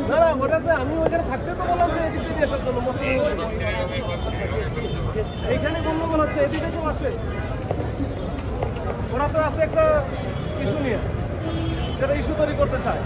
না না ওটাতে আমি ওইখানে থাকতে তো বললাম যে এদিকে দিয়ে আসার জন্য এইখানে গন্ডগোল হচ্ছে এদিকে তো আসে ওরা তো আছে একটা ইস্যু নিয়ে সেটা ইস্যু তৈরি করতে চায়